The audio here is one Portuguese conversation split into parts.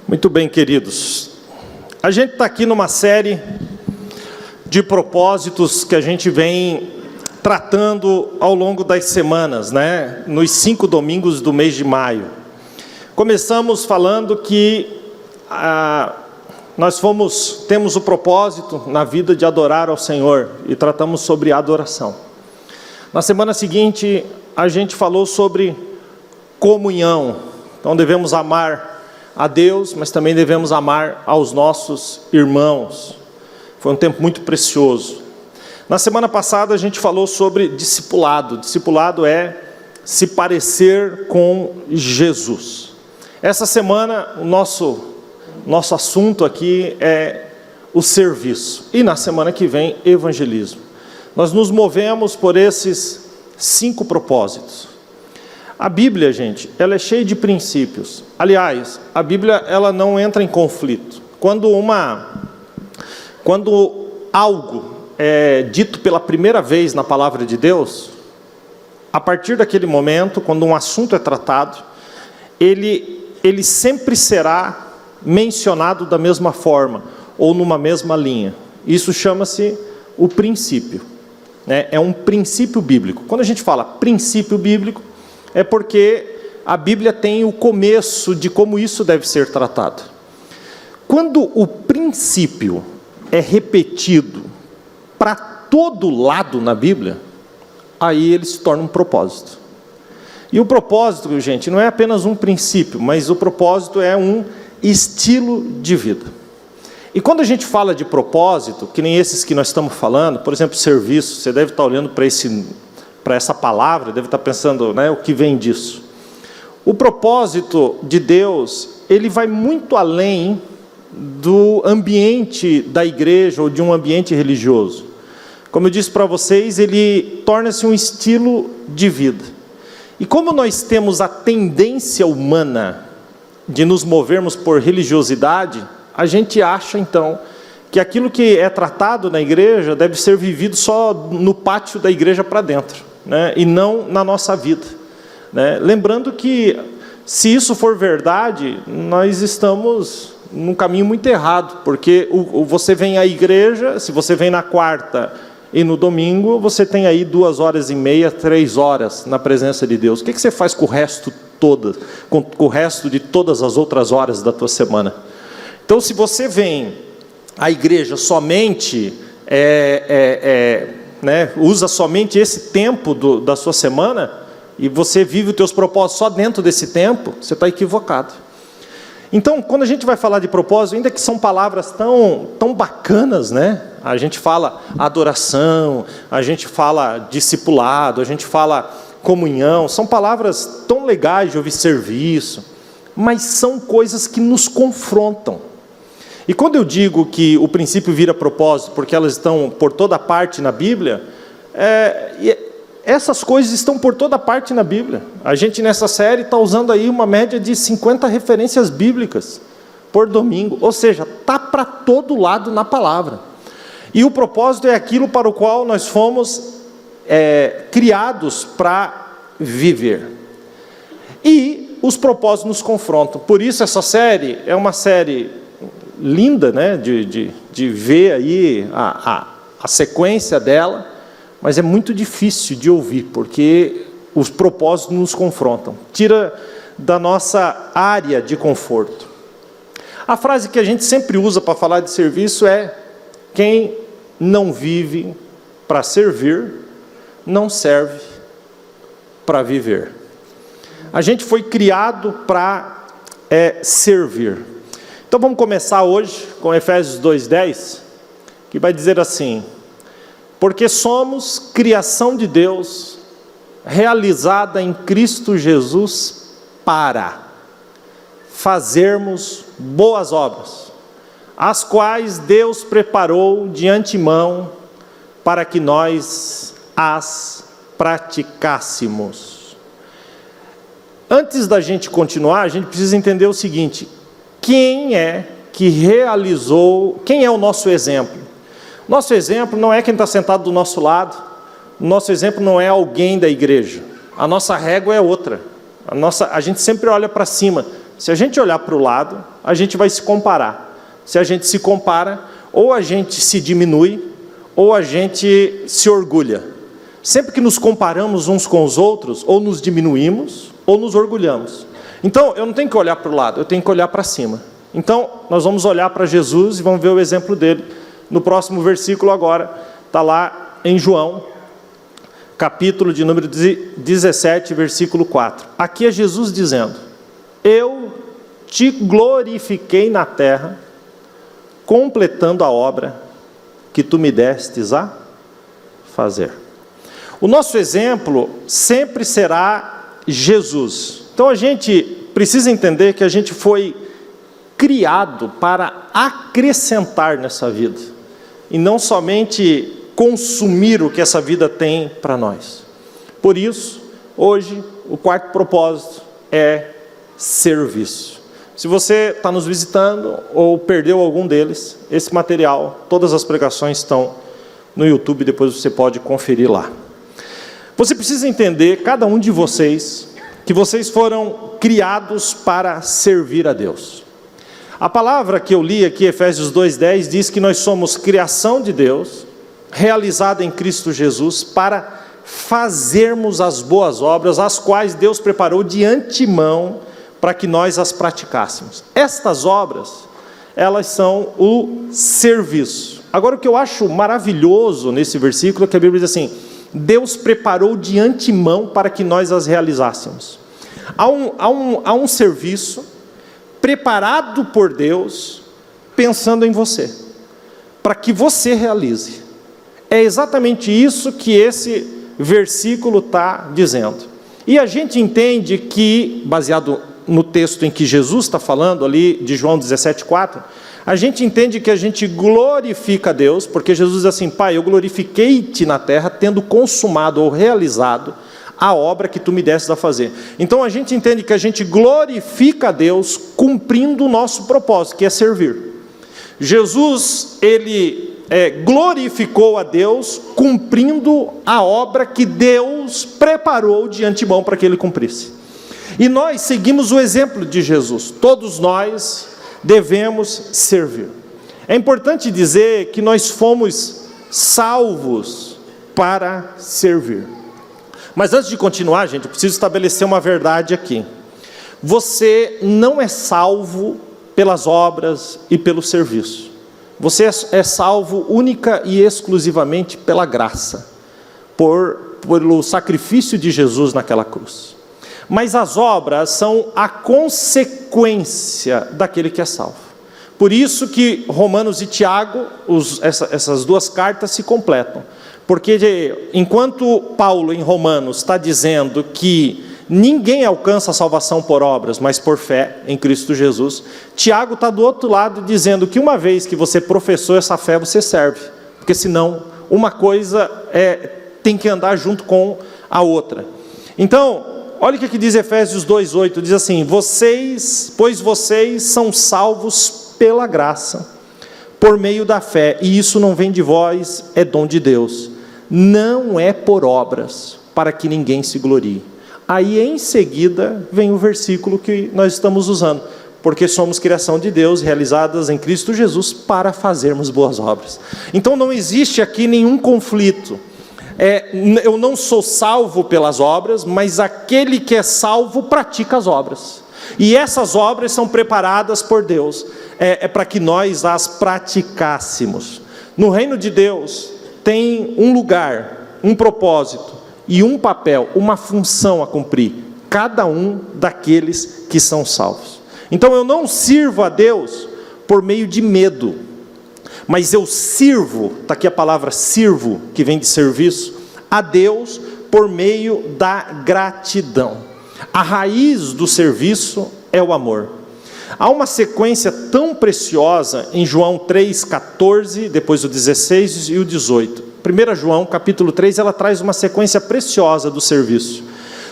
Muito bem, queridos. A gente está aqui numa série de propósitos que a gente vem tratando ao longo das semanas, né? Nos 5 domingos do mês de maio. Começamos falando que temos o propósito na vida de adorar ao Senhor e tratamos sobre adoração. Na semana seguinte, a gente falou sobre comunhão. Então devemos amar a Deus, mas também devemos amar aos nossos irmãos. Foi um tempo muito precioso. Na semana passada a gente falou sobre discipulado. Discipulado é se parecer com Jesus. Essa semana o nosso assunto aqui é o serviço. E na semana que vem, evangelismo. Nós nos movemos por esses 5 propósitos. A Bíblia, gente, ela é cheia de princípios. Aliás, a Bíblia ela não entra em conflito. Quando algo é dito pela primeira vez na palavra de Deus, a partir daquele momento, quando um assunto é tratado, ele sempre será mencionado da mesma forma, ou numa mesma linha. Isso chama-se o princípio, né? É um princípio bíblico. Quando a gente fala princípio bíblico, é porque a Bíblia tem o começo de como isso deve ser tratado. Quando o princípio é repetido para todo lado na Bíblia, aí ele se torna um propósito. E o propósito, gente, não é apenas um princípio, mas o propósito é um estilo de vida. E quando a gente fala de propósito, que nem esses que nós estamos falando, por exemplo, serviço, você deve estar olhando para essa palavra, deve estar pensando, né, o que vem disso. O propósito de Deus, ele vai muito além do ambiente da igreja ou de um ambiente religioso. Como eu disse para vocês, ele torna-se um estilo de vida. E como nós temos a tendência humana de nos movermos por religiosidade, a gente acha então que aquilo que é tratado na igreja deve ser vivido só no pátio da igreja para dentro, né? E não na nossa vida, né? Lembrando que, se isso for verdade, nós estamos num caminho muito errado, porque você vem à igreja, se você vem na quarta e no domingo, você tem aí 2h30, 3 horas na presença de Deus. O que você faz com o resto com o resto de todas as outras horas da tua semana? Então, se você vem à igreja somente, usa somente esse tempo da sua semana, e você vive os teus propósitos só dentro desse tempo, você está equivocado. Então, quando a gente vai falar de propósito, ainda que são palavras tão bacanas, né? A gente fala adoração, a gente fala discipulado, a gente fala comunhão, são palavras tão legais de ouvir serviço, mas são coisas que nos confrontam. E quando eu digo que o princípio vira propósito, porque elas estão por toda parte na Bíblia, essas coisas estão por toda parte na Bíblia. A gente nessa série está usando aí uma média de 50 referências bíblicas por domingo, ou seja, está para todo lado na palavra. E o propósito é aquilo para o qual nós fomos criados para viver. E os propósitos nos confrontam. Por isso essa série é uma série linda, né, de ver aí a sequência dela, mas é muito difícil de ouvir, porque os propósitos nos confrontam, tira da nossa área de conforto. A frase que a gente sempre usa para falar de serviço é: quem não vive para servir, não serve para viver. A gente foi criado para servir. Então vamos começar hoje com Efésios 2:10, que vai dizer assim: porque somos criação de Deus, realizada em Cristo Jesus, para fazermos boas obras, as quais Deus preparou de antemão para que nós as praticássemos. Antes da gente continuar, a gente precisa entender o seguinte: quem é que realizou, quem é o nosso exemplo? Nosso exemplo não é quem está sentado do nosso lado, nosso exemplo não é alguém da igreja, a nossa régua é outra, a gente sempre olha para cima, Se a gente olhar para o lado, a gente vai se comparar. Se a gente se compara, ou a gente se diminui, ou a gente se orgulha. Sempre que nos comparamos uns com os outros, ou nos diminuímos, ou nos orgulhamos. Então, eu não tenho que olhar para o lado, eu tenho que olhar para cima. Então, nós vamos olhar para Jesus e vamos ver o exemplo dele. No próximo versículo agora, está lá em João, capítulo de número 17, versículo 4. Aqui é Jesus dizendo: eu te glorifiquei na terra, completando a obra que tu me destes a fazer. O nosso exemplo sempre será Jesus. Então a gente precisa entender que a gente foi criado para acrescentar nessa vida, e não somente consumir o que essa vida tem para nós. Por isso, hoje, o quarto propósito é serviço. Se você está nos visitando ou perdeu algum deles, esse material, todas as pregações estão no YouTube, depois você pode conferir lá. Você precisa entender, cada um de vocês, que vocês foram criados para servir a Deus. A palavra que eu li aqui, Efésios 2:10, diz que nós somos criação de Deus, realizada em Cristo Jesus, para fazermos as boas obras, as quais Deus preparou de antemão para que nós as praticássemos. Estas obras, elas são o serviço. Agora, o que eu acho maravilhoso nesse versículo é que a Bíblia diz assim: Deus preparou de antemão para que nós as realizássemos. Há um serviço preparado por Deus, pensando em você, para que você realize. É exatamente isso que esse versículo está dizendo. E a gente entende que, baseado no texto em que Jesus está falando, ali de João 17:4, a gente entende que a gente glorifica a Deus, porque Jesus diz assim: Pai, eu glorifiquei-te na terra, tendo consumado ou realizado a obra que tu me destes a fazer. Então a gente entende que a gente glorifica a Deus cumprindo o nosso propósito, que é servir. Jesus, ele glorificou a Deus cumprindo a obra que Deus preparou de antemão para que ele cumprisse. E nós seguimos o exemplo de Jesus. Todos nós devemos servir. É importante dizer que nós fomos salvos para servir. Mas antes de continuar, gente, eu preciso estabelecer uma verdade aqui. Você não é salvo pelas obras e pelo serviço. Você é salvo única e exclusivamente pela graça, pelo sacrifício de Jesus naquela cruz. Mas as obras são a consequência daquele que é salvo. Por isso que Romanos e Tiago, essas duas cartas se completam. Porque enquanto Paulo em Romanos está dizendo que ninguém alcança a salvação por obras, mas por fé em Cristo Jesus, Tiago está do outro lado dizendo que uma vez que você professou essa fé, você serve. Porque senão uma coisa tem que andar junto com a outra. Então, olha o que diz Efésios 2:8, diz assim: pois vocês são salvos pela graça, por meio da fé, e isso não vem de vós, é dom de Deus, não é por obras, para que ninguém se glorie. Aí em seguida vem o versículo que nós estamos usando: porque somos criação de Deus, realizadas em Cristo Jesus, para fazermos boas obras. Então não existe aqui nenhum conflito. Eu não sou salvo pelas obras, mas aquele que é salvo pratica as obras. E essas obras são preparadas por Deus, para que nós as praticássemos. No reino de Deus tem um lugar, um propósito e um papel, uma função a cumprir, cada um daqueles que são salvos. Então eu não sirvo a Deus por meio de medo, mas eu sirvo, está aqui a palavra sirvo, que vem de serviço, a Deus por meio da gratidão. A raiz do serviço é o amor. Há uma sequência tão preciosa em João 3,14, depois o 16 e o 18. 1 João, capítulo 3, ela traz uma sequência preciosa do serviço.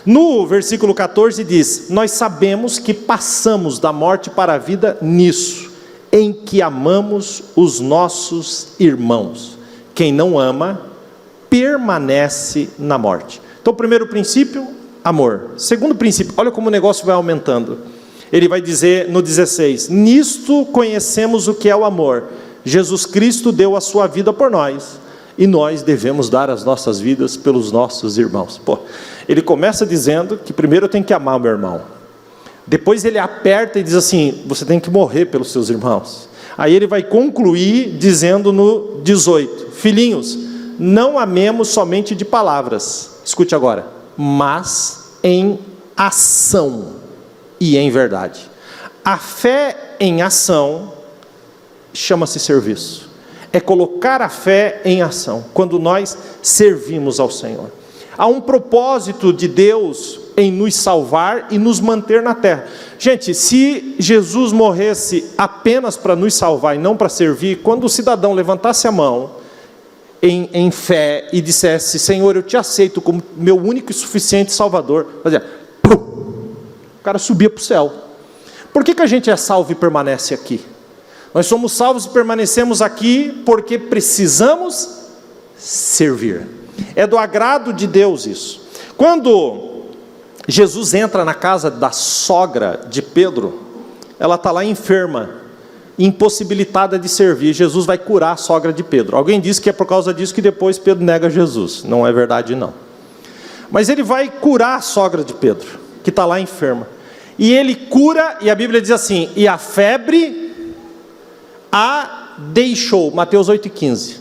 No versículo 14 diz: nós sabemos que passamos da morte para a vida nisso, em que amamos os nossos irmãos. Quem não ama, permanece na morte. Então, primeiro princípio, amor. Segundo princípio, olha como o negócio vai aumentando. Ele vai dizer no 16: nisto conhecemos o que é o amor. Jesus Cristo deu a sua vida por nós, e nós devemos dar as nossas vidas pelos nossos irmãos. Ele começa dizendo que primeiro eu tenho que amar o meu irmão. Depois ele aperta e diz assim: você tem que morrer pelos seus irmãos. Aí ele vai concluir dizendo no 18: filhinhos, não amemos somente de palavras, escute agora, mas em ação e em verdade. A fé em ação chama-se serviço. É colocar a fé em ação, quando nós servimos ao Senhor. Há um propósito de Deus em nos salvar e nos manter na terra. Gente, se Jesus morresse apenas para nos salvar e não para servir, quando o cidadão levantasse a mão em fé e dissesse: Senhor, eu te aceito como meu único e suficiente Salvador, fazia, pum, o cara subia para o céu. Por que a gente é salvo e permanece aqui? Nós somos salvos e permanecemos aqui porque precisamos servir. É do agrado de Deus isso. Quando Jesus entra na casa da sogra de Pedro, ela está lá enferma, impossibilitada de servir. Jesus vai curar a sogra de Pedro. Alguém diz que é por causa disso que depois Pedro nega Jesus. Não é verdade, não. Mas ele vai curar a sogra de Pedro, que está lá enferma. E ele cura, e a Bíblia diz assim: e a febre a deixou. Mateus 8,15.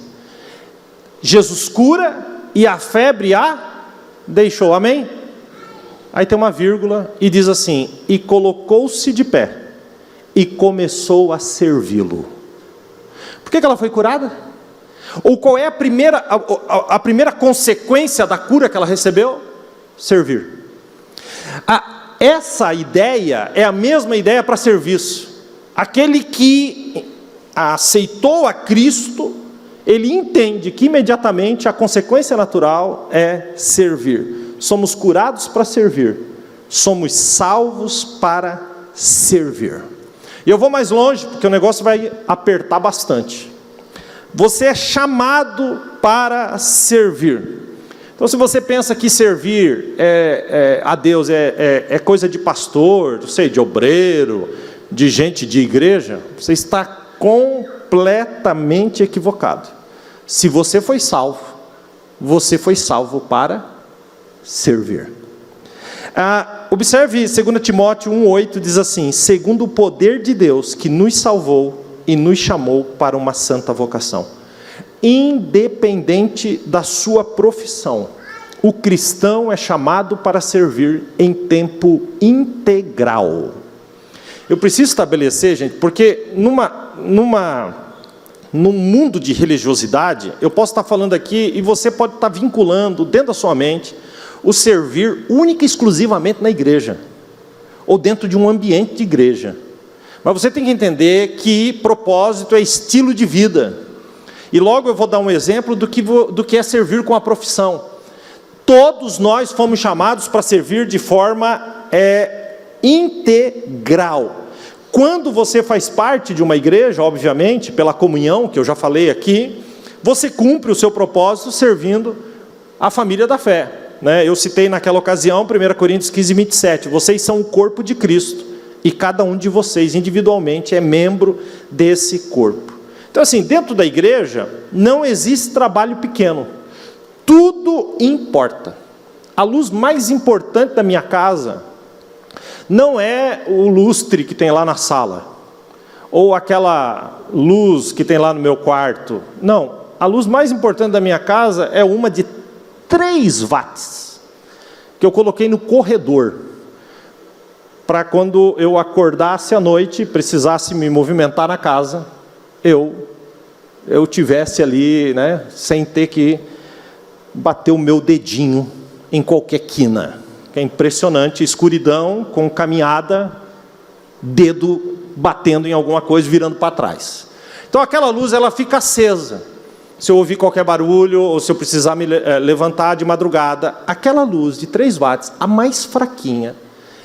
Jesus cura e a febre a deixou. Amém? Aí tem uma vírgula e diz assim: e colocou-se de pé e começou a servi-lo. Por que ela foi curada? Ou qual é a primeira consequência da cura que ela recebeu? Servir. Essa ideia é a mesma ideia para serviço. Aquele que aceitou a Cristo, ele entende que imediatamente a consequência natural é servir. Somos curados para servir, somos salvos para servir. E eu vou mais longe, porque o negócio vai apertar bastante. Você é chamado para servir. Então, se você pensa que servir a Deus é coisa de pastor, não sei, de obreiro, de gente de igreja, você está completamente equivocado. Se você foi salvo para servir. Observe 2 Timóteo 1,8 diz assim: segundo o poder de Deus que nos salvou e nos chamou para uma santa vocação. Independente da sua profissão, o cristão é chamado para servir em tempo integral. Eu preciso estabelecer, gente, porque num mundo de religiosidade, eu posso estar falando aqui e você pode estar vinculando dentro da sua mente o servir única e exclusivamente na igreja, ou dentro de um ambiente de igreja. Mas você tem que entender que propósito é estilo de vida. E logo eu vou dar um exemplo do que é servir com a profissão. Todos nós fomos chamados para servir de forma integral. Quando você faz parte de uma igreja, obviamente, pela comunhão, que eu já falei aqui, você cumpre o seu propósito servindo a família da fé. Eu citei naquela ocasião, 1 Coríntios 15, 27, vocês são o corpo de Cristo, e cada um de vocês individualmente é membro desse corpo. Então assim, dentro da igreja, não existe trabalho pequeno, tudo importa. A luz mais importante da minha casa não é o lustre que tem lá na sala, ou aquela luz que tem lá no meu quarto. Não, a luz mais importante da minha casa é uma de 3 watts, que eu coloquei no corredor, para quando eu acordasse à noite, precisasse me movimentar na casa, eu tivesse ali, sem ter que bater o meu dedinho em qualquer quina. É impressionante, escuridão com caminhada, dedo batendo em alguma coisa, virando para trás. Então aquela luz, ela fica acesa. Se eu ouvir qualquer barulho, ou se eu precisar me levantar de madrugada, aquela luz de 3 watts, a mais fraquinha,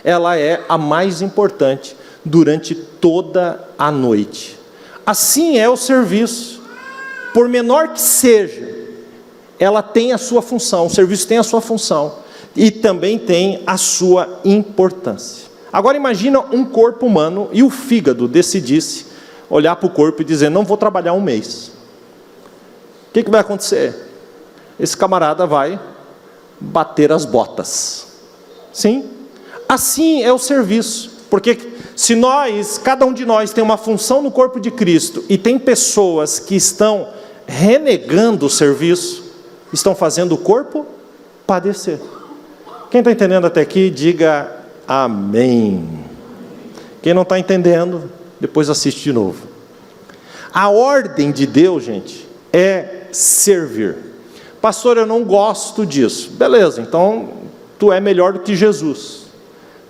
ela é a mais importante durante toda a noite. Assim é o serviço. Por menor que seja, ela tem a sua função, o serviço tem a sua função, e também tem a sua importância. Agora imagina um corpo humano e o fígado decidisse olhar para o corpo e dizer, não vou trabalhar um mês. O que vai acontecer? Esse camarada vai bater as botas. Sim? Assim é o serviço. Porque se nós, cada um de nós tem uma função no corpo de Cristo, e tem pessoas que estão renegando o serviço, estão fazendo o corpo padecer. Quem está entendendo até aqui, diga amém. Quem não está entendendo, depois assiste de novo. A ordem de Deus, gente, é servir. Pastor, eu não gosto disso. Beleza, então tu é melhor do que Jesus,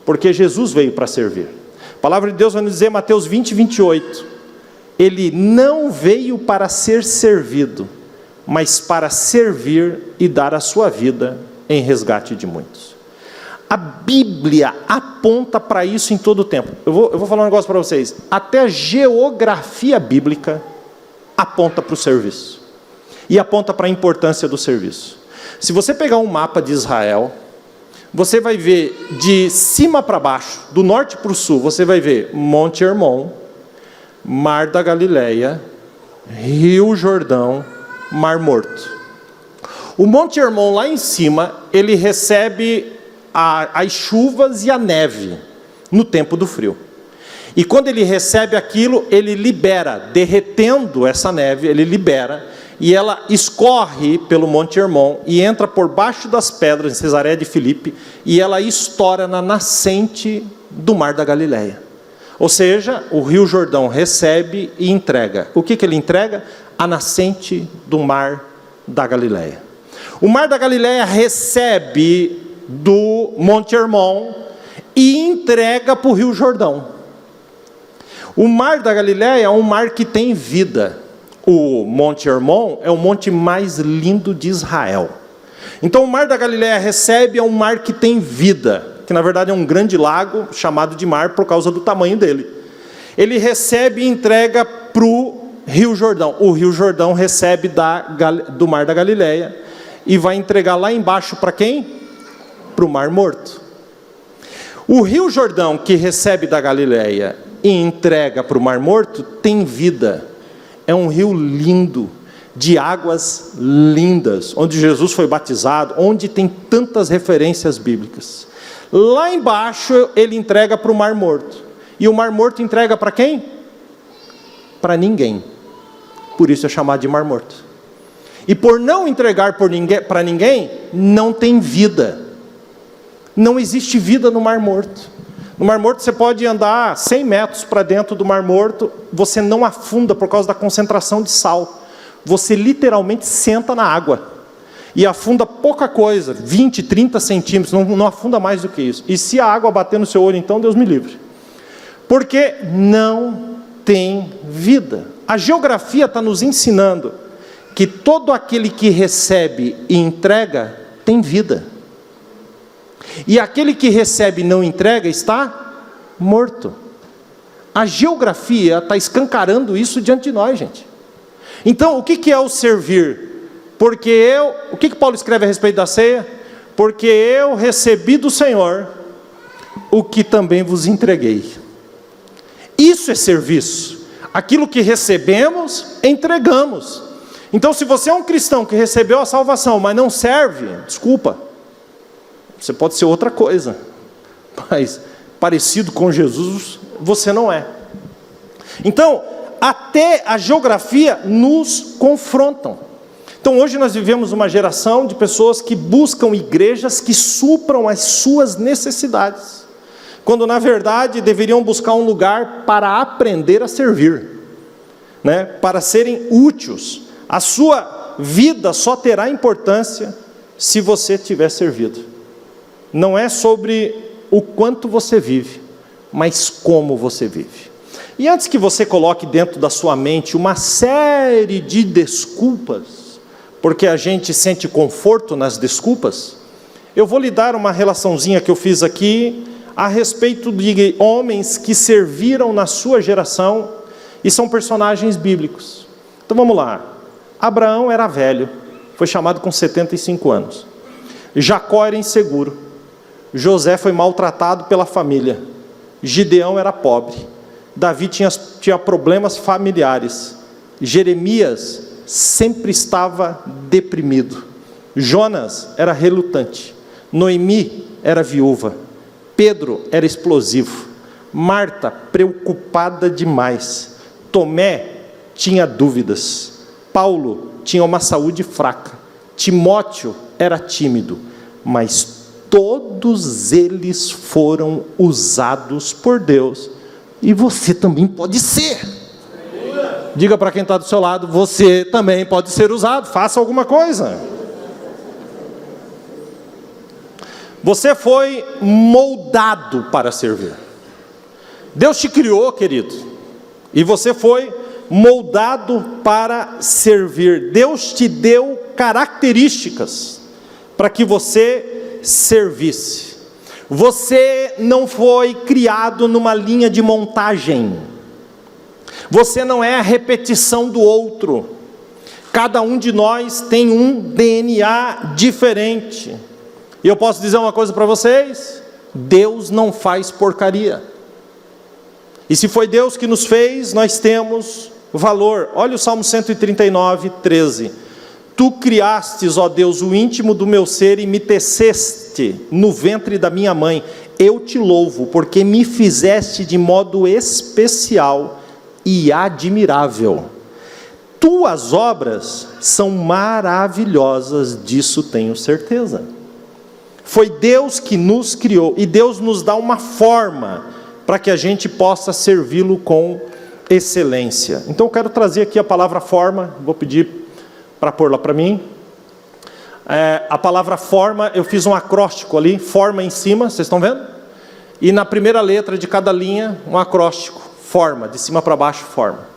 porque Jesus veio para servir. A palavra de Deus vai nos dizer, Mateus 20, 28, Ele não veio para ser servido, mas para servir e dar a sua vida em resgate de muitos. A Bíblia aponta para isso em todo o tempo. Eu vou falar um negócio para vocês. Até a geografia bíblica aponta para o serviço. E aponta para a importância do serviço. Se você pegar um mapa de Israel, você vai ver de cima para baixo, do norte para o sul, você vai ver Monte Hermon, Mar da Galileia, Rio Jordão, Mar Morto. O Monte Hermon lá em cima, ele recebe as chuvas e a neve no tempo do frio. E quando ele recebe aquilo, ele libera, derretendo essa neve, ele libera, e ela escorre pelo Monte Hermon e entra por baixo das pedras em Cesareia de Filipe, e ela estoura na nascente do Mar da Galileia. Ou seja, o Rio Jordão recebe e entrega. O que ele entrega? A nascente do Mar da Galileia. O Mar da Galileia recebe do Monte Hermon e entrega para o Rio Jordão. O Mar da Galileia é um mar que tem vida. O Monte Hermon é o monte mais lindo de Israel. Então o Mar da Galileia recebe, é um mar que tem vida, que na verdade é um grande lago chamado de mar por causa do tamanho dele. Ele recebe e entrega para o Rio Jordão. O Rio Jordão recebe do Mar da Galileia e vai entregar lá embaixo para quem? Para o Mar Morto. O Rio Jordão, que recebe da Galileia e entrega para o Mar Morto, tem vida. É um rio lindo, de águas lindas, onde Jesus foi batizado, onde tem tantas referências bíblicas. Lá embaixo ele entrega para o Mar Morto. E o Mar Morto entrega para quem? Para ninguém. Por isso é chamado de Mar Morto. E por não entregar para ninguém, não tem vida. Não existe vida no Mar Morto. No Mar Morto você pode andar 100 metros para dentro do Mar Morto, você não afunda por causa da concentração de sal. Você literalmente senta na água. E afunda pouca coisa, 20, 30 centímetros, não afunda mais do que isso. E se a água bater no seu olho, então Deus me livre. Porque não tem vida. A geografia está nos ensinando que todo aquele que recebe e entrega tem vida. E aquele que recebe e não entrega está morto. A geografia está escancarando isso diante de nós, gente. Então, o que é o servir? O que Paulo escreve a respeito da ceia? Porque eu recebi do Senhor o que também vos entreguei. Isso é serviço. Aquilo que recebemos, entregamos. Então, se você é um cristão que recebeu a salvação, mas não serve, desculpa, você pode ser outra coisa, mas parecido com Jesus, você não é. Então, até a geografia nos confrontam. Então, hoje nós vivemos uma geração de pessoas que buscam igrejas que supram as suas necessidades, quando na verdade deveriam buscar um lugar para aprender a servir, né? Para serem úteis. A sua vida só terá importância se você tiver servido. Não é sobre o quanto você vive, mas como você vive. E antes que você coloque dentro da sua mente uma série de desculpas, porque a gente sente conforto nas desculpas, eu vou lhe dar uma relaçãozinha que eu fiz aqui a respeito de homens que serviram na sua geração e são personagens bíblicos. Então vamos lá. Abraão era velho, foi chamado com 75 anos. Jacó era inseguro. José foi maltratado pela família. Gideão era pobre. Davi tinha problemas familiares. Jeremias sempre estava deprimido. Jonas era relutante. Noemi era viúva. Pedro era explosivo. Marta, preocupada demais. Tomé tinha dúvidas. Paulo tinha uma saúde fraca. Timóteo era tímido. Mas todos eles foram usados por Deus. E você também pode ser. Diga para quem está do seu lado, você também pode ser usado. Faça alguma coisa. Você foi moldado para servir. Deus te criou, querido, e você foi moldado para servir. Deus te deu características para que você servisse. Você não foi criado numa linha de montagem. Você não é a repetição do outro. Cada um de nós tem um DNA diferente. E eu posso dizer uma coisa para vocês: Deus não faz porcaria. E se foi Deus que nos fez, nós temos valor. Olha o Salmo 139, 13. Tu criastes, ó Deus, o íntimo do meu ser e me teceste no ventre da minha mãe. Eu te louvo, porque me fizeste de modo especial e admirável. Tuas obras são maravilhosas, disso tenho certeza. Foi Deus que nos criou, e Deus nos dá uma forma para que a gente possa servi-lo com excelência. Então eu quero trazer aqui a palavra forma, vou pedir para pôr-la para mim. A palavra forma, eu fiz um acróstico ali, forma em cima, vocês estão vendo? E na primeira letra de cada linha, um acróstico, forma, de cima para baixo, forma.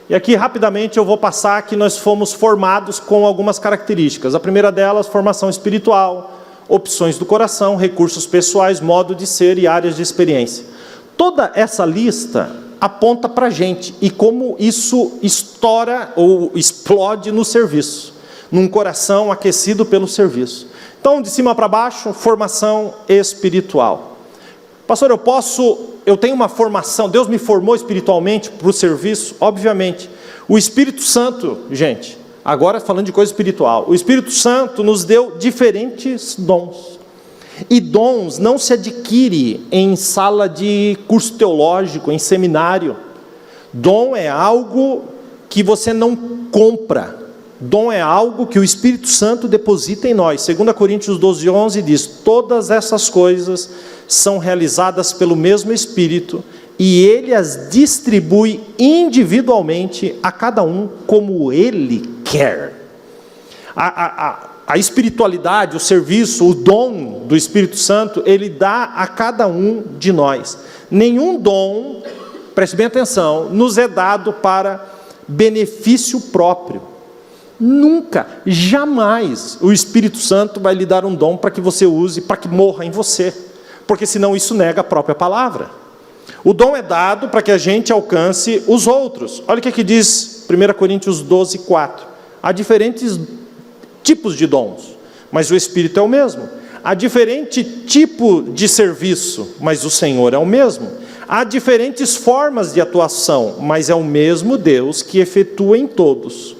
E aqui rapidamente eu vou passar que nós fomos formados com algumas características. A primeira delas, formação espiritual, opções do coração, recursos pessoais, modo de ser e áreas de experiência. Toda essa lista aponta para a gente e como isso estoura ou explode no serviço, num coração aquecido pelo serviço. Então, de cima para baixo, formação espiritual. Pastor, eu tenho uma formação, Deus me formou espiritualmente para o serviço? Obviamente. O Espírito Santo, gente, agora falando de coisa espiritual, o Espírito Santo nos deu diferentes dons. E dons não se adquire em sala de curso teológico, em seminário. Dom é algo que você não compra. Dom é algo que o Espírito Santo deposita em nós. 2 Coríntios 12, 11 diz: todas essas coisas são realizadas pelo mesmo Espírito, e Ele as distribui individualmente a cada um como Ele quer. A espiritualidade, o serviço, o dom do Espírito Santo, Ele dá a cada um de nós. Nenhum dom, preste bem atenção, nos é dado para benefício próprio. Nunca, jamais o Espírito Santo vai lhe dar um dom para que você use, para que morra em você, porque senão isso nega a própria palavra. O dom é dado para que a gente alcance os outros. Olha o que aqui diz 1 Coríntios 12, 4. Há diferentes tipos de dons, mas o Espírito é o mesmo. Há diferente tipo de serviço, mas o Senhor é o mesmo. Há diferentes formas de atuação, mas é o mesmo Deus que efetua em todos.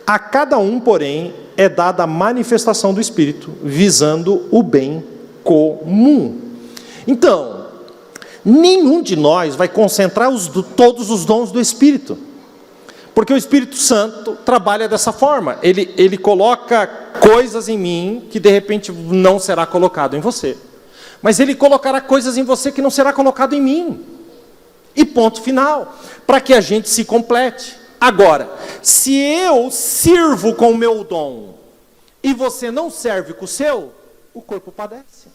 A cada um, porém, é dada a manifestação do Espírito, visando o bem comum. Então, nenhum de nós vai concentrar todos os dons do Espírito, porque o Espírito Santo trabalha dessa forma. Ele coloca coisas em mim que de repente não será colocado em você, mas Ele colocará coisas em você que não será colocado em mim, e ponto final, para que a gente se complete. Agora, se eu sirvo com o meu dom, e você não serve com o seu, o corpo padece.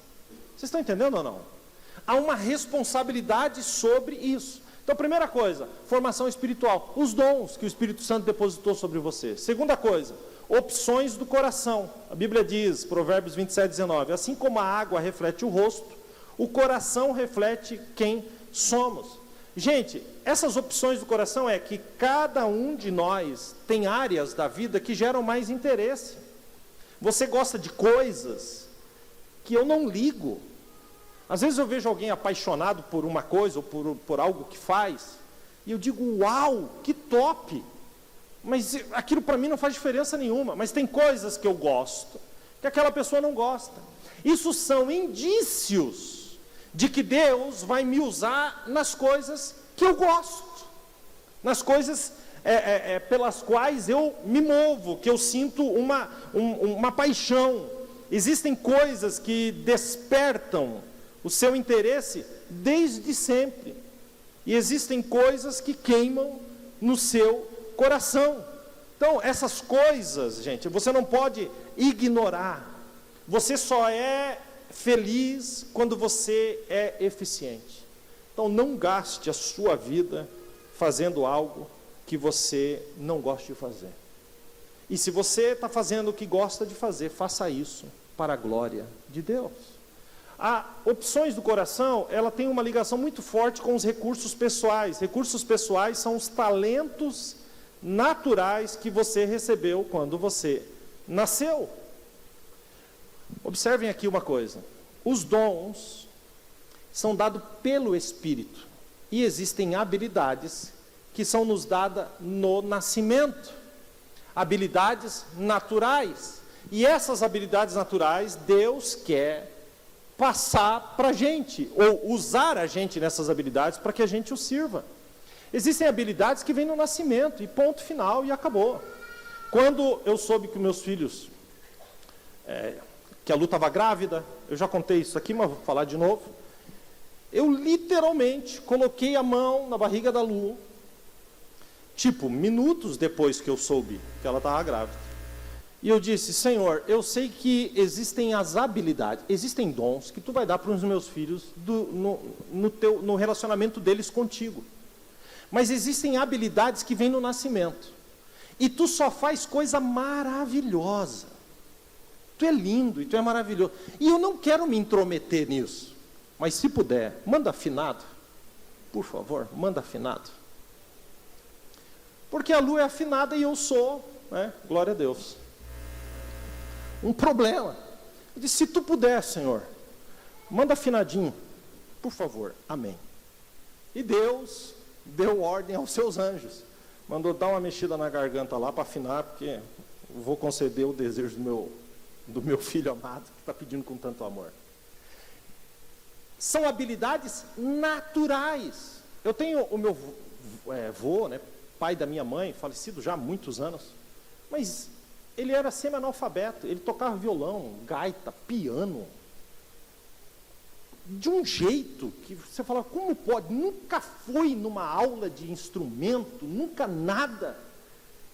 Vocês estão entendendo ou não? Há uma responsabilidade sobre isso. Então, primeira coisa, formação espiritual, os dons que o Espírito Santo depositou sobre você. Segunda coisa, opções do coração. A Bíblia diz, Provérbios 27, 19, assim como a água reflete o rosto, o coração reflete quem somos. Gente, essas opções do coração é que cada um de nós tem áreas da vida que geram mais interesse. Você gosta de coisas que eu não ligo. Às vezes eu vejo alguém apaixonado por uma coisa ou por algo que faz, e eu digo, uau, que top! Mas aquilo para mim não faz diferença nenhuma. Mas tem coisas que eu gosto, que aquela pessoa não gosta. Isso são indícios de que Deus vai me usar nas coisas que eu gosto, nas coisas pelas quais eu me movo, que eu sinto uma paixão. Existem coisas que despertam o seu interesse desde sempre. E existem coisas que queimam no seu coração. Então, essas coisas, gente, você não pode ignorar. Você só é feliz quando você é eficiente. Então, não gaste a sua vida fazendo algo que você não gosta de fazer. E se você está fazendo o que gosta de fazer, faça isso para a glória de Deus. A opções do coração, ela tem uma ligação muito forte com os recursos pessoais. Recursos pessoais são os talentos naturais que você recebeu quando você nasceu. Observem aqui uma coisa. Os dons são dados pelo Espírito. E existem habilidades que são nos dadas no nascimento. Habilidades naturais. E essas habilidades naturais, Deus quer passar para a gente, ou usar a gente nessas habilidades para que a gente o sirva. Existem habilidades que vêm no nascimento, e ponto final, e acabou. Quando eu soube que meus filhos, que a Lu estava grávida, eu já contei isso aqui, mas vou falar de novo. Eu literalmente coloquei a mão na barriga da Lu, minutos depois que eu soube que ela estava grávida. E eu disse, Senhor, eu sei que existem as habilidades, existem dons que tu vai dar para os meus filhos no relacionamento deles contigo. Mas existem habilidades que vêm no nascimento. E tu só faz coisa maravilhosa. Tu é lindo e tu é maravilhoso. E eu não quero me intrometer nisso. Mas se puder, manda afinado. Por favor, manda afinado. Porque a Lu é afinada e eu sou, glória a Deus. Um problema. Eu disse, se tu puder, Senhor, manda afinadinho, por favor, amém. E Deus deu ordem aos seus anjos, mandou dar uma mexida na garganta lá para afinar, porque eu vou conceder o desejo do meu filho amado, que está pedindo com tanto amor. São habilidades naturais. Eu tenho o meu vô, pai da minha mãe, falecido já há muitos anos, mas ele era semi-analfabeto, ele tocava violão, gaita, piano, de um jeito que você fala, como pode? Nunca foi numa aula de instrumento, nunca nada,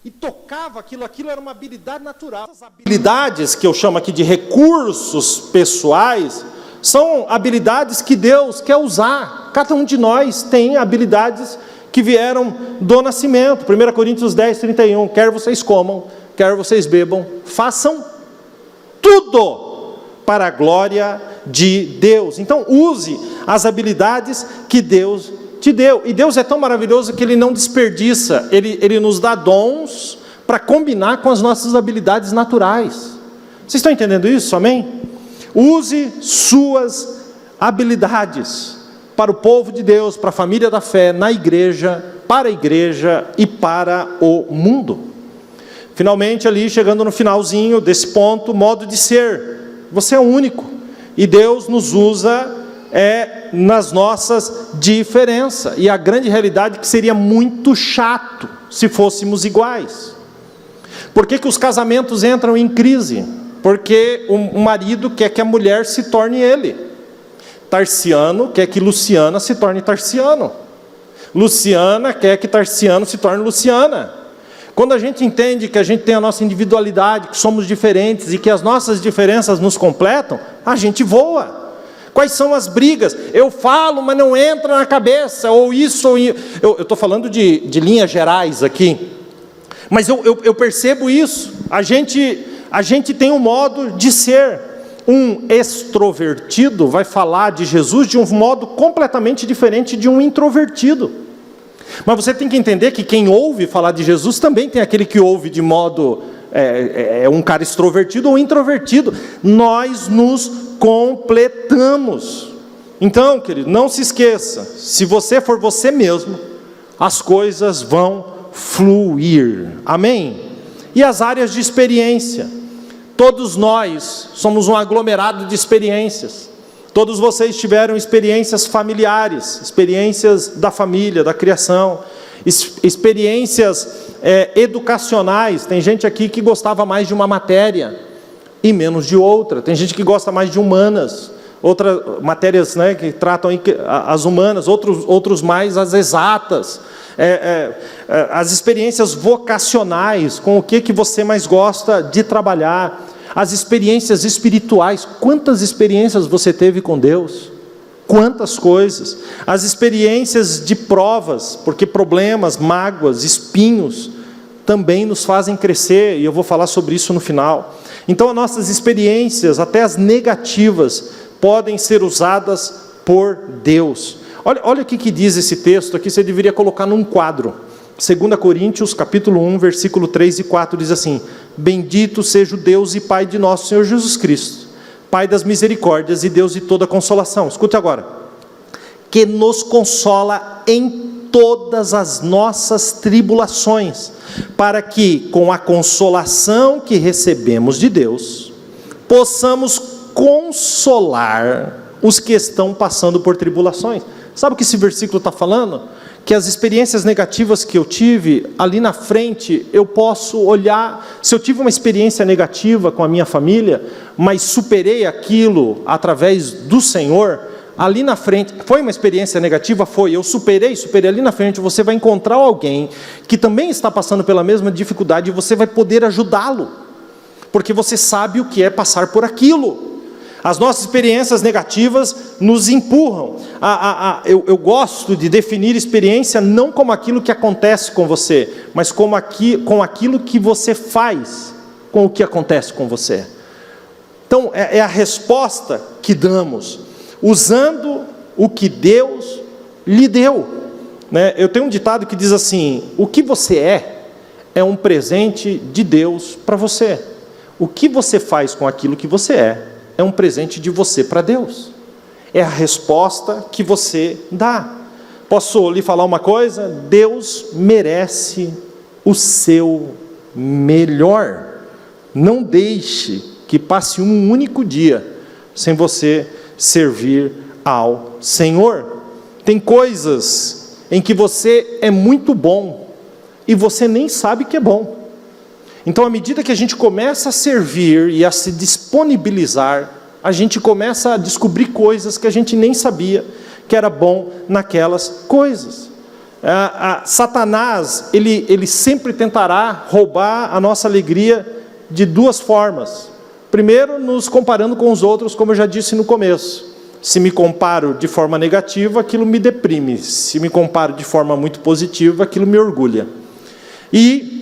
e tocava aquilo era uma habilidade natural. As habilidades que eu chamo aqui de recursos pessoais, são habilidades que Deus quer usar. Cada um de nós tem habilidades que vieram do nascimento. 1 Coríntios 10, 31, quer vocês comam, quer vocês bebam, façam tudo para a glória de Deus. Então use as habilidades que Deus te deu. E Deus é tão maravilhoso que Ele não desperdiça. Ele nos dá dons para combinar com as nossas habilidades naturais. Vocês estão entendendo isso? Amém? Use suas habilidades para o povo de Deus, para a família da fé, na igreja, para a igreja e para o mundo. Finalmente, ali, chegando no finalzinho desse ponto, modo de ser. Você é único. E Deus nos usa nas nossas diferenças. E a grande realidade é que seria muito chato se fôssemos iguais. Por que os casamentos entram em crise? Porque o marido quer que a mulher se torne ele. Tarciano quer que Luciana se torne Tarciano. Luciana quer que Tarciano se torne Luciana. Quando a gente entende que a gente tem a nossa individualidade, que somos diferentes e que as nossas diferenças nos completam, a gente voa. Quais são as brigas? Eu falo, mas não entra na cabeça, ou isso, ou isso. Eu estou falando de linhas gerais aqui, mas eu percebo isso. A gente tem um modo de ser. Um extrovertido vai falar de Jesus de um modo completamente diferente de um introvertido. Mas você tem que entender que quem ouve falar de Jesus também tem aquele que ouve de modo, um cara extrovertido ou introvertido. Nós nos completamos. Então, querido, não se esqueça, se você for você mesmo, as coisas vão fluir, amém? E as áreas de experiência, todos nós somos um aglomerado de experiências, todos vocês tiveram experiências familiares, experiências da família, da criação, experiências educacionais. Tem gente aqui que gostava mais de uma matéria e menos de outra, tem gente que gosta mais de humanas, outras matérias, né, que tratam as humanas, outros mais as exatas, as experiências vocacionais, com o que você mais gosta de trabalhar, as experiências espirituais, quantas experiências você teve com Deus, quantas coisas, as experiências de provas, porque problemas, mágoas, espinhos, também nos fazem crescer, e eu vou falar sobre isso no final. Então as nossas experiências, até as negativas, podem ser usadas por Deus. Olha o que diz esse texto aqui, você deveria colocar num quadro. 2 Coríntios, capítulo 1, versículo 3 e 4, diz assim: bendito seja o Deus e Pai de nosso Senhor Jesus Cristo, Pai das misericórdias e Deus de toda consolação. Escute agora. Que nos consola em todas as nossas tribulações, para que, com a consolação que recebemos de Deus, possamos consolar os que estão passando por tribulações. Sabe o que esse versículo está falando? Que as experiências negativas que eu tive, ali na frente, eu posso olhar, se eu tive uma experiência negativa com a minha família, mas superei aquilo através do Senhor, ali na frente, foi uma experiência negativa? Foi, eu superei ali na frente, você vai encontrar alguém que também está passando pela mesma dificuldade e você vai poder ajudá-lo, porque você sabe o que é passar por aquilo. As nossas experiências negativas nos empurram. Eu gosto de definir experiência não como aquilo que acontece com você, mas com aquilo que você faz com o que acontece com você. Então, é a resposta que damos, usando o que Deus lhe deu. Né? Eu tenho um ditado que diz assim: o que você é um presente de Deus para você. O que você faz com aquilo que você é um presente de você para Deus. É a resposta que você dá. Posso lhe falar uma coisa? Deus merece o seu melhor. Não deixe que passe um único dia sem você servir ao Senhor. Tem coisas em que você é muito bom e você nem sabe que é bom. Então, à medida que a gente começa a servir e a se disponibilizar, a gente começa a descobrir coisas que a gente nem sabia que era bom naquelas coisas. Satanás, ele sempre tentará roubar a nossa alegria de duas formas. Primeiro, nos comparando com os outros, como eu já disse no começo. Se me comparo de forma negativa, aquilo me deprime. Se me comparo de forma muito positiva, aquilo me orgulha. E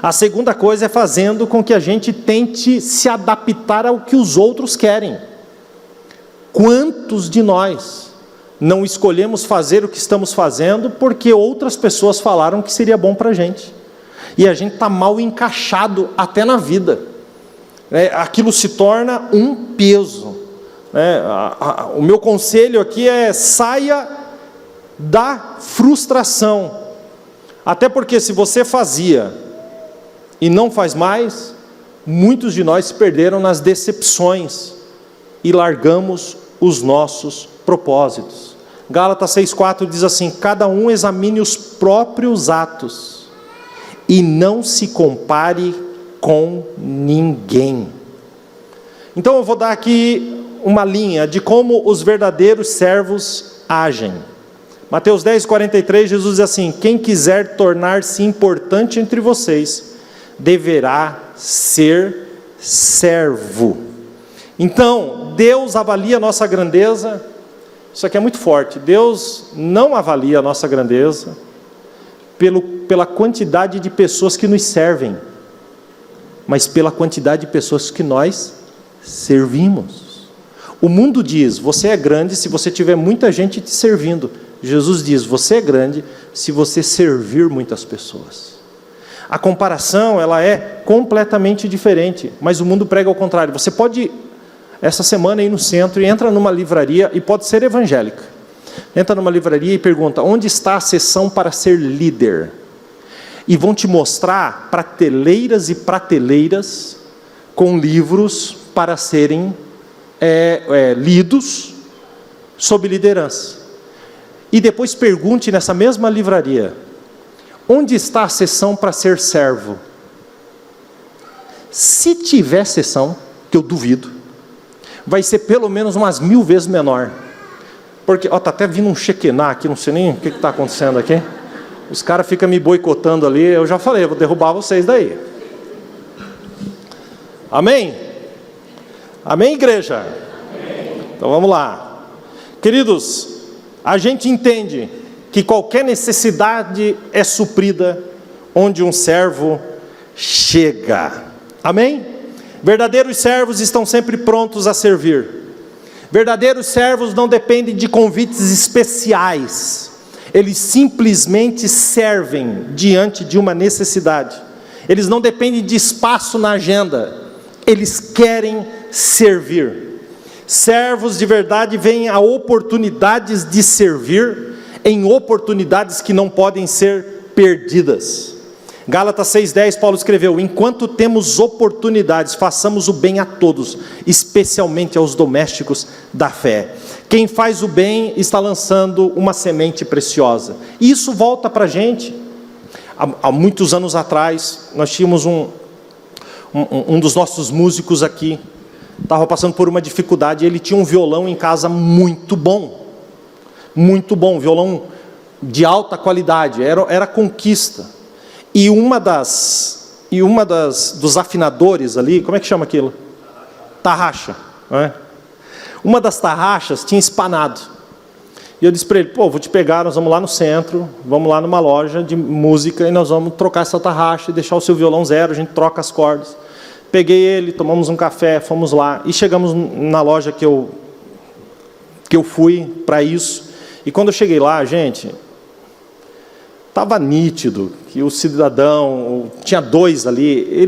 a segunda coisa é fazendo com que a gente tente se adaptar ao que os outros querem. Quantos de nós não escolhemos fazer o que estamos fazendo porque outras pessoas falaram que seria bom para a gente? E a gente está mal encaixado até na vida. Aquilo se torna um peso. O meu conselho aqui é: saia da frustração. Até porque se você fazia e não faz mais, muitos de nós se perderam nas decepções e largamos os nossos propósitos. Gálatas 6,4 diz assim: cada um examine os próprios atos e não se compare com ninguém. Então eu vou dar aqui uma linha de como os verdadeiros servos agem. Mateus 10,43, Jesus diz assim: quem quiser tornar-se importante entre vocês, deverá ser servo. Então, Deus avalia a nossa grandeza. Isso aqui é muito forte. Deus não avalia a nossa grandeza pela quantidade de pessoas que nos servem, mas pela quantidade de pessoas que nós servimos. O mundo diz: você é grande se você tiver muita gente te servindo. Jesus diz: você é grande se você servir muitas pessoas. A comparação, ela é completamente diferente, mas o mundo prega ao contrário. Você pode essa semana aí no centro e entra numa livraria, e pode ser evangélica. Entra numa livraria e pergunta: onde está a seção para ser líder? E vão te mostrar prateleiras e prateleiras com livros para serem lidos sob liderança. E depois pergunte nessa mesma livraria: onde está a seção para ser servo? Se tiver seção, que eu duvido, vai ser pelo menos umas 1000 vezes menor. Porque, está até vindo um Shekinah aqui, não sei nem o que está acontecendo aqui. Os caras ficam me boicotando ali, eu já falei, eu vou derrubar vocês daí. Amém? Amém, igreja? Amém. Então vamos lá. Queridos, a gente entende que qualquer necessidade é suprida onde um servo chega. Amém? Verdadeiros servos estão sempre prontos a servir. Verdadeiros servos não dependem de convites especiais. Eles simplesmente servem diante de uma necessidade. Eles não dependem de espaço na agenda. Eles querem servir. Servos de verdade veem a oportunidades de servir em oportunidades que não podem ser perdidas. Gálatas 6,10, Paulo escreveu: enquanto temos oportunidades, façamos o bem a todos, especialmente aos domésticos da fé. Quem faz o bem está lançando uma semente preciosa. E isso volta para a gente. Há muitos anos atrás, nós tínhamos um dos nossos músicos aqui, estava passando por uma dificuldade. Ele tinha um violão em casa muito bom, violão de alta qualidade, era conquista. E dos afinadores ali, como é que chama aquilo? Tarraxa, não é? Uma das tarraxas tinha espanado. E eu disse para ele: vou te pegar, nós vamos lá no centro, vamos lá numa loja de música e nós vamos trocar essa tarraxa e deixar o seu violão zero, a gente troca as cordas. Peguei ele, tomamos um café, fomos lá e chegamos na loja que eu fui para isso. E quando eu cheguei lá, gente, estava nítido que o cidadão, tinha dois ali,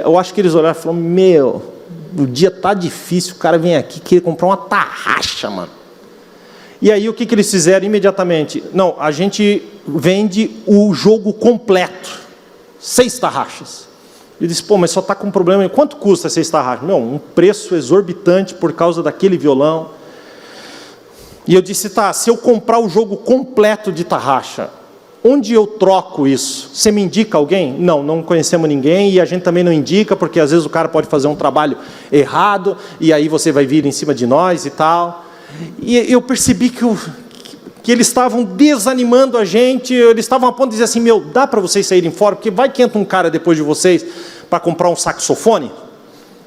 eu acho que eles olharam e falaram: meu, o dia está difícil, o cara vem aqui querer comprar uma tarraxa, mano. E aí o que eles fizeram imediatamente? Não, a gente vende o jogo completo, 6 tarraxas. Eu disse: mas só está com problema, quanto custa 6 tarraxas? Não, um preço exorbitante por causa daquele violão. E eu disse: se eu comprar o jogo completo de tarraxa, onde eu troco isso? Você me indica alguém? Não conhecemos ninguém, e a gente também não indica, porque às vezes o cara pode fazer um trabalho errado, e aí você vai vir em cima de nós e tal. E eu percebi que eles estavam desanimando a gente, eles estavam a ponto de dizer assim: dá para vocês saírem fora, porque vai que entra um cara depois de vocês para comprar um saxofone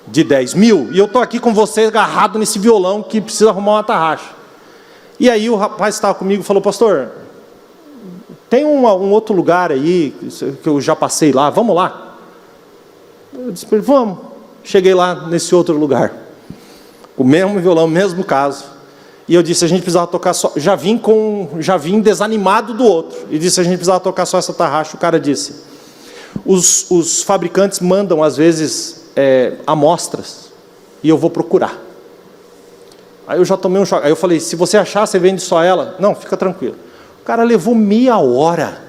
de 10 mil, e eu estou aqui com vocês agarrado nesse violão que precisa arrumar uma tarraxa. E aí o rapaz que estava comigo falou: pastor, tem um outro lugar aí, que eu já passei lá, vamos lá? Eu disse para ele: vamos. Cheguei lá nesse outro lugar, o mesmo violão, mesmo caso. E eu disse: a gente precisava tocar só, já vim desanimado do outro, e disse: a gente precisava tocar só essa tarraxa. O cara disse: os fabricantes mandam às vezes amostras, e eu vou procurar. Aí eu já tomei um choque. Aí eu falei: se você achar, você vende só ela? Não, fica tranquilo. O cara levou meia hora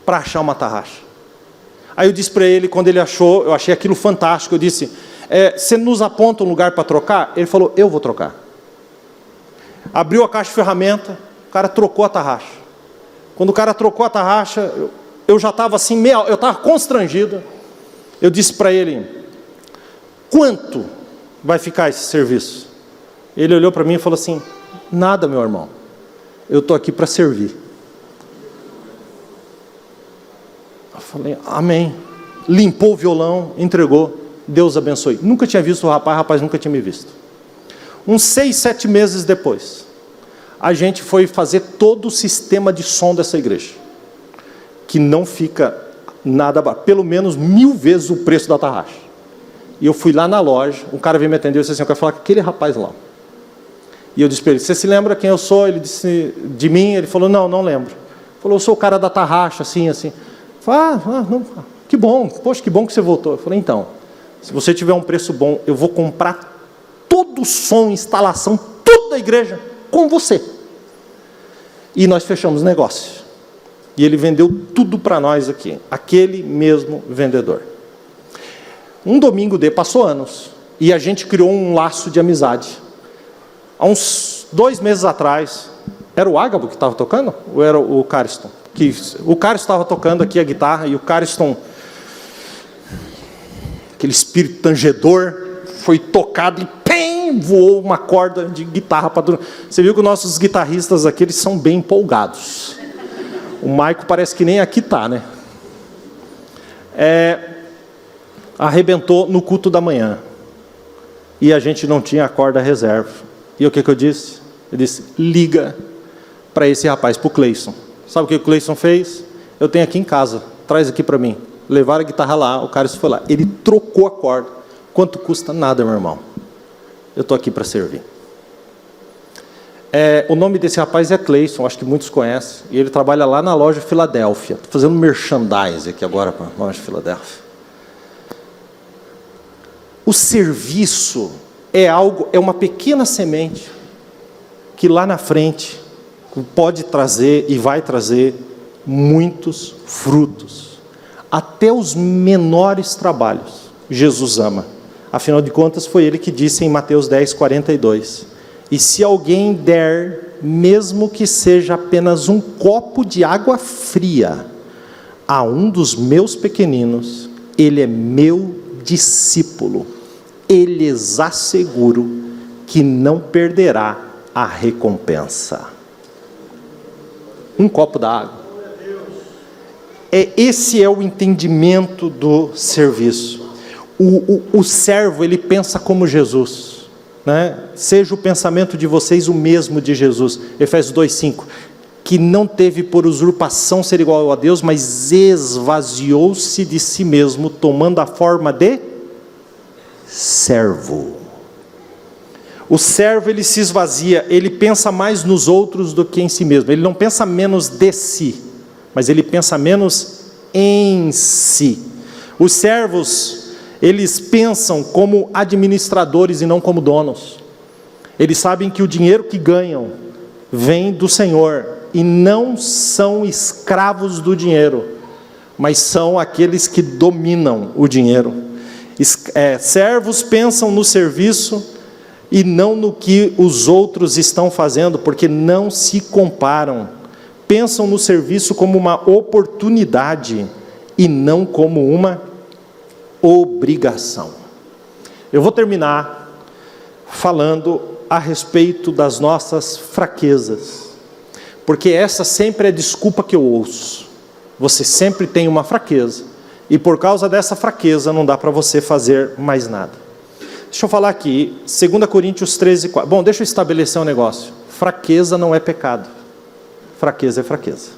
para achar uma tarraxa. Aí eu disse para ele, quando ele achou, eu achei aquilo fantástico, eu disse: você nos aponta um lugar para trocar? Ele falou: eu vou trocar. Abriu a caixa de ferramenta, o cara trocou a tarraxa. Quando o cara trocou a tarraxa, eu já estava assim, eu estava constrangido. Eu disse para ele: quanto vai ficar esse serviço? Ele olhou para mim e falou assim: nada, meu irmão, eu estou aqui para servir. Eu falei: amém. Limpou o violão, entregou, Deus abençoe. Nunca tinha visto o rapaz nunca tinha me visto. Uns 6, 7 meses depois, a gente foi fazer todo o sistema de som dessa igreja, que não fica nada, pelo menos 1000 vezes o preço da tarraxa. E eu fui lá na loja, o cara veio me atender e disse assim: eu quero falar com aquele rapaz lá. E eu disse para ele: você se lembra quem eu sou? Ele disse: de mim? Ele falou: não lembro. Ele falou: eu sou o cara da tarraxa, assim. Eu falei: que bom, poxa, que bom que você voltou. Eu falei: então, se você tiver um preço bom, eu vou comprar todo o som, instalação, tudo da igreja com você. E nós fechamos negócio. E ele vendeu tudo para nós aqui, aquele mesmo vendedor. Um domingo passou anos, e a gente criou um laço de amizade. Há uns 2 meses atrás, era o Ágabo que estava tocando? Ou era o Cariston? O Cariston estava tocando aqui a guitarra, e o Cariston, aquele espírito tangedor, foi tocado e pem, voou uma corda de guitarra para dentro. Você viu que os nossos guitarristas aqui, eles são bem empolgados. O Maico parece que nem aqui está, né? Arrebentou no culto da manhã. E a gente não tinha a corda reserva. E o que eu disse? Eu disse, liga para esse rapaz, para o Cleison. Sabe o que o Cleison fez? Eu tenho aqui em casa, traz aqui para mim. Levaram a guitarra lá, o cara foi lá. Ele trocou a corda. Quanto custa? Nada, meu irmão. Eu estou aqui para servir. O nome desse rapaz é Cleison, acho que muitos conhecem. E ele trabalha lá na loja Filadélfia. Estou fazendo merchandising aqui agora para a loja Filadélfia. O serviço é uma pequena semente que lá na frente pode trazer e vai trazer muitos frutos. Até os menores trabalhos, Jesus ama. Afinal de contas, foi ele que disse em Mateus 10, 42. E se alguém der, mesmo que seja apenas um copo de água fria, a um dos meus pequeninos, ele é meu discípulo. Eu lhes asseguro que não perderá a recompensa. Um copo d'água. Esse é o entendimento do serviço. O servo, ele pensa como Jesus, né? Seja o pensamento de vocês o mesmo de Jesus. Efésios 2:5, que não teve por usurpação ser igual a Deus, mas esvaziou-se de si mesmo, tomando a forma de servo. O servo, ele se esvazia, ele pensa mais nos outros do que em si mesmo. Ele não pensa menos de si, mas ele pensa menos em si. Os servos, eles pensam como administradores e não como donos. Eles sabem que o dinheiro que ganham vem do Senhor e não são escravos do dinheiro, mas são aqueles que dominam o dinheiro. Servos pensam no serviço e não no que os outros estão fazendo, porque não se comparam. Pensam no serviço como uma oportunidade e não como uma obrigação. Eu vou terminar falando a respeito das nossas fraquezas, porque essa sempre é a desculpa que eu ouço. Você sempre tem uma fraqueza, e por causa dessa fraqueza não dá para você fazer mais nada. Deixa eu falar aqui, 2 Coríntios 13, 4. Bom, deixa eu estabelecer um negócio. Fraqueza não é pecado. Fraqueza é fraqueza.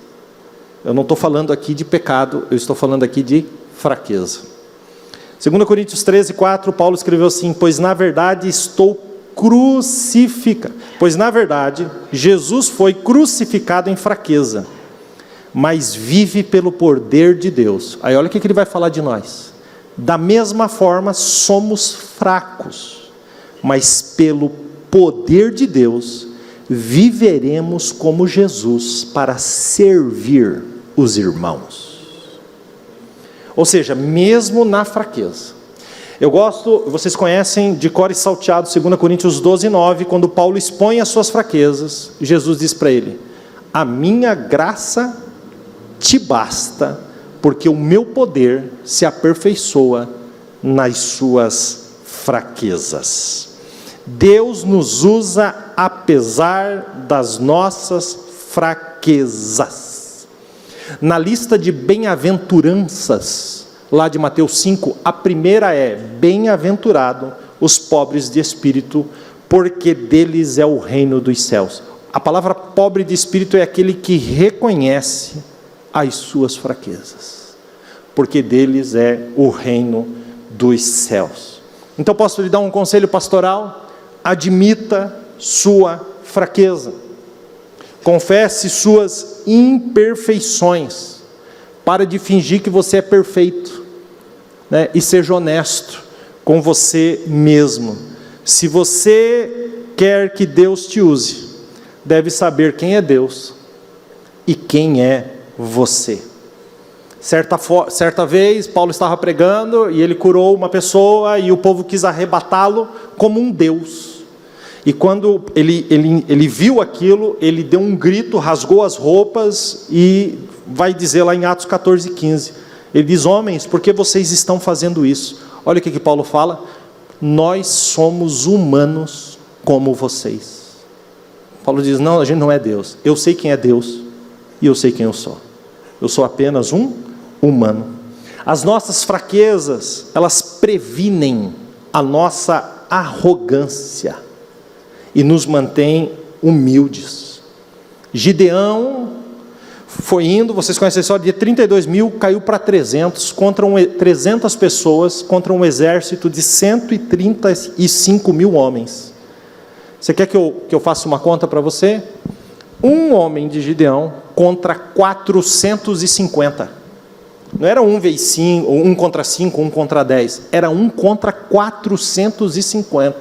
Eu não estou falando aqui de pecado, eu estou falando aqui de fraqueza. 2 Coríntios 13, 4, Paulo escreveu assim: pois na verdade Jesus foi crucificado em fraqueza, mas vive pelo poder de Deus. Aí olha o que ele vai falar de nós. Da mesma forma somos fracos, mas pelo poder de Deus viveremos como Jesus para servir os irmãos. Ou seja, mesmo na fraqueza. Eu gosto, vocês conhecem de cor e salteado 2 Coríntios 12, 9, quando Paulo expõe as suas fraquezas, Jesus diz para ele: a minha graça te basta, porque o meu poder se aperfeiçoa nas suas fraquezas. Deus nos usa apesar das nossas fraquezas. Na lista de bem-aventuranças, lá de Mateus 5, a primeira é: bem-aventurado os pobres de espírito, porque deles é o reino dos céus. A palavra pobre de espírito é aquele que reconhece as suas fraquezas, porque deles é o reino dos céus. Então posso lhe dar um conselho pastoral? Admita sua fraqueza, confesse suas imperfeições, pare de fingir que você é perfeito, né? E seja honesto com você mesmo. Se você quer que Deus te use, deve saber quem é Deus e quem é você. Certa vez, Paulo estava pregando e ele curou uma pessoa e o povo quis arrebatá-lo como um Deus. E quando ele viu aquilo, ele deu um grito, rasgou as roupas e vai dizer lá em Atos 14:15, ele diz: homens, por que vocês estão fazendo isso? Olha o que Paulo fala: nós somos humanos como vocês. Paulo diz: não, a gente não é Deus, eu sei quem é Deus e eu sei quem eu sou apenas um humano. As nossas fraquezas, elas previnem a nossa arrogância e nos mantêm humildes. Gideão foi indo, vocês conhecem a história, de 32 mil caiu para 300 pessoas contra um exército de 135 mil homens. Você quer que eu faça uma conta para você? Um homem de Gideão contra 450. Não era 1 vezes 5, 1 contra 5, 1 contra 10. Era 1 contra 450.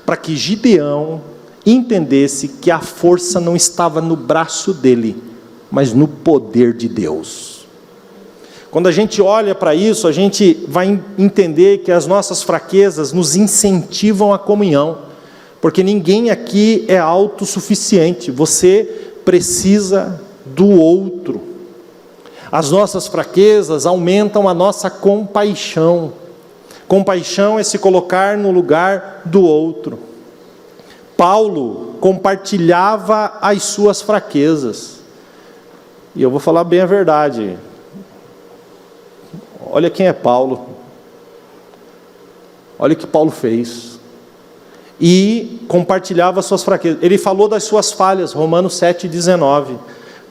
Para que Gideão entendesse que a força não estava no braço dele, mas no poder de Deus. Quando a gente olha para isso, a gente vai entender que as nossas fraquezas nos incentivam à comunhão, porque ninguém aqui é autossuficiente, você precisa do outro. As nossas fraquezas aumentam a nossa compaixão. Compaixão é se colocar no lugar do outro. Paulo compartilhava as suas fraquezas. E eu vou falar bem a verdade. Olha quem é Paulo. Olha o que Paulo fez. E compartilhava as suas fraquezas. Ele falou das suas falhas, Romanos 7,19.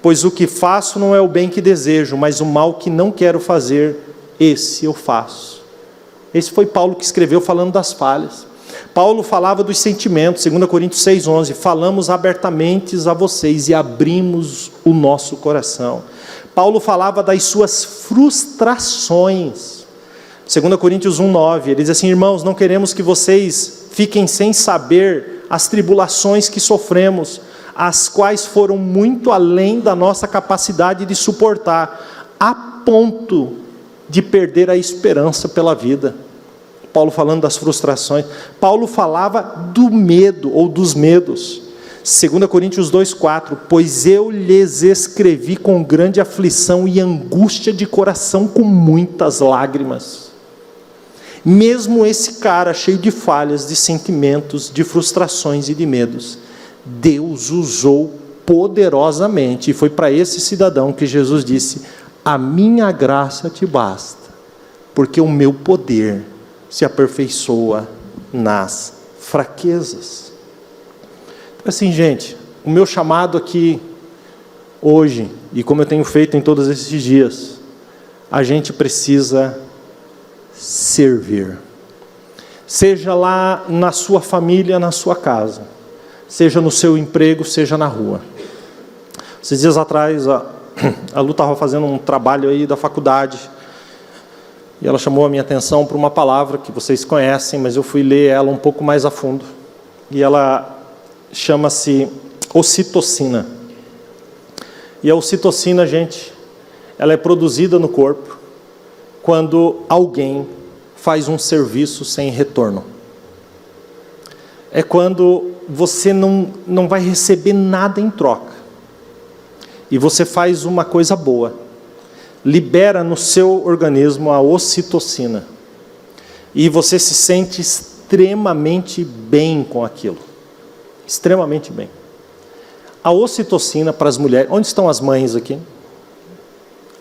Pois o que faço não é o bem que desejo, mas o mal que não quero fazer, esse eu faço. Esse foi Paulo que escreveu falando das falhas. Paulo falava dos sentimentos, 2 Coríntios 6,11, falamos abertamente a vocês e abrimos o nosso coração. Paulo falava das suas frustrações, 2 Coríntios 1,9, ele diz assim: irmãos, não queremos que vocês fiquem sem saber as tribulações que sofremos, as quais foram muito além da nossa capacidade de suportar, a ponto de perder a esperança pela vida. Paulo falando das frustrações. Paulo falava do medo, ou dos medos, 2 Coríntios 2,4, pois eu lhes escrevi com grande aflição e angústia de coração, com muitas lágrimas. Mesmo esse cara cheio de falhas, de sentimentos, de frustrações e de medos, Deus usou poderosamente, e foi para esse cidadão que Jesus disse: a minha graça te basta, porque o meu poder se aperfeiçoa nas fraquezas. Assim, gente, o meu chamado aqui hoje, e como eu tenho feito em todos esses dias, a gente precisa servir, seja lá na sua família, na sua casa, seja no seu emprego, seja na rua. Esses dias atrás, a Lu estava fazendo um trabalho aí da faculdade, e ela chamou a minha atenção para uma palavra que vocês conhecem, mas eu fui ler ela um pouco mais a fundo, e ela chama-se ocitocina. E a ocitocina, gente, ela é produzida no corpo quando alguém faz um serviço sem retorno. É quando você não vai receber nada em troca, e você faz uma coisa boa, libera no seu organismo a ocitocina, e você se sente extremamente bem com aquilo, extremamente bem. A ocitocina para as mulheres, onde estão as mães aqui?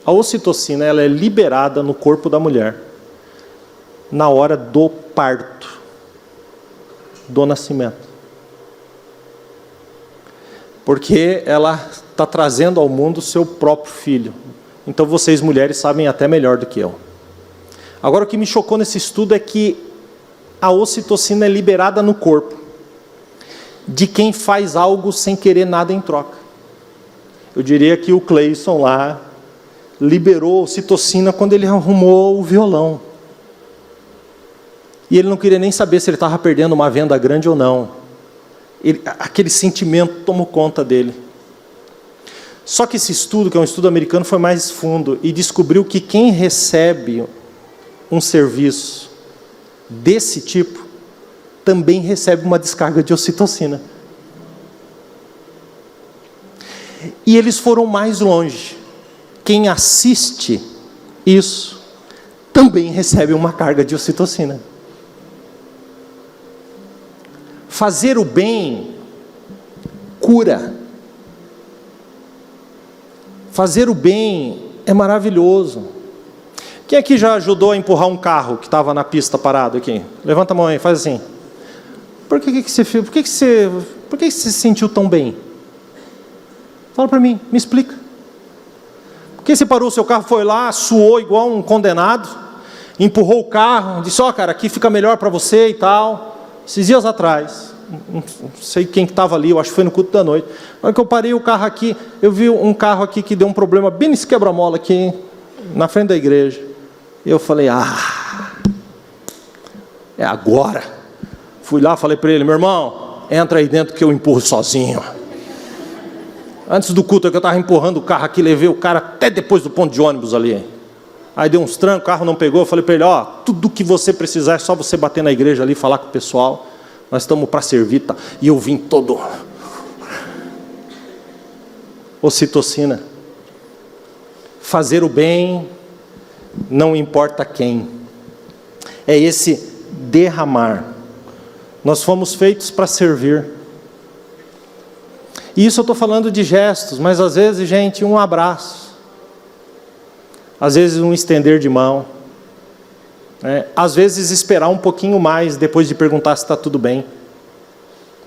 A ocitocina, ela é liberada no corpo da mulher na hora do parto, do nascimento, porque ela está trazendo ao mundo o seu próprio filho. Então vocês mulheres sabem até melhor do que eu. Agora, o que me chocou nesse estudo é que a ocitocina é liberada no corpo de quem faz algo sem querer nada em troca. Eu diria que o Cleison lá liberou ocitocina quando ele arrumou o violão. E ele não queria nem saber se ele estava perdendo uma venda grande ou não. Aquele sentimento tomou conta dele. Só que esse estudo, que é um estudo americano, foi mais fundo e descobriu que quem recebe um serviço desse tipo também recebe uma descarga de ocitocina. E eles foram mais longe. Quem assiste isso também recebe uma carga de ocitocina. Fazer o bem cura. Fazer o bem é maravilhoso. Quem aqui já ajudou a empurrar um carro que estava na pista parado aqui? Levanta a mão aí, faz assim. Por que você se sentiu tão bem? Fala para mim, me explica. Por que você parou o seu carro, foi lá, suou igual um condenado, empurrou o carro, disse, cara, aqui fica melhor para você e tal. Esses dias atrás, não sei quem estava ali, eu acho que foi no culto da noite. Na hora que eu parei o carro aqui, eu vi um carro aqui que deu um problema bem nesse quebra-mola aqui, na frente da igreja. E eu falei, é agora. Fui lá, falei para ele, meu irmão, entra aí dentro que eu empurro sozinho. Antes do culto, que eu estava empurrando o carro aqui, levei o cara até depois do ponto de ônibus ali. Aí deu uns trancos, o carro não pegou, eu falei para ele, tudo que você precisar é só você bater na igreja ali, falar com o pessoal, nós estamos para servir, tá? E eu vim todo ocitocina. Fazer o bem, não importa quem, é esse derramar. Nós fomos feitos para servir. E isso eu estou falando de gestos, mas às vezes, gente, um abraço. Às vezes um estender de mão. Às vezes esperar um pouquinho mais depois de perguntar se está tudo bem.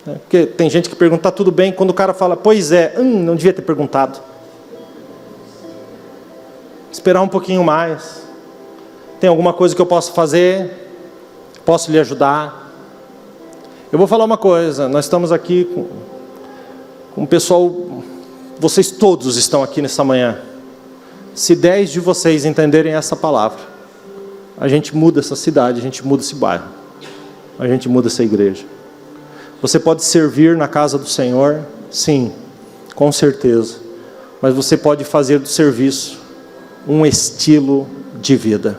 Porque tem gente que pergunta, está tudo bem? Quando o cara fala, pois é, não devia ter perguntado. Esperar um pouquinho mais. Tem alguma coisa que eu posso fazer? Posso lhe ajudar? Eu vou falar uma coisa, nós estamos aqui com o pessoal, vocês todos estão aqui nessa manhã. Se 10 de vocês entenderem essa palavra, a gente muda essa cidade, a gente muda esse bairro, a gente muda essa igreja. Você pode servir na casa do Senhor, sim, com certeza, mas você pode fazer do serviço um estilo de vida.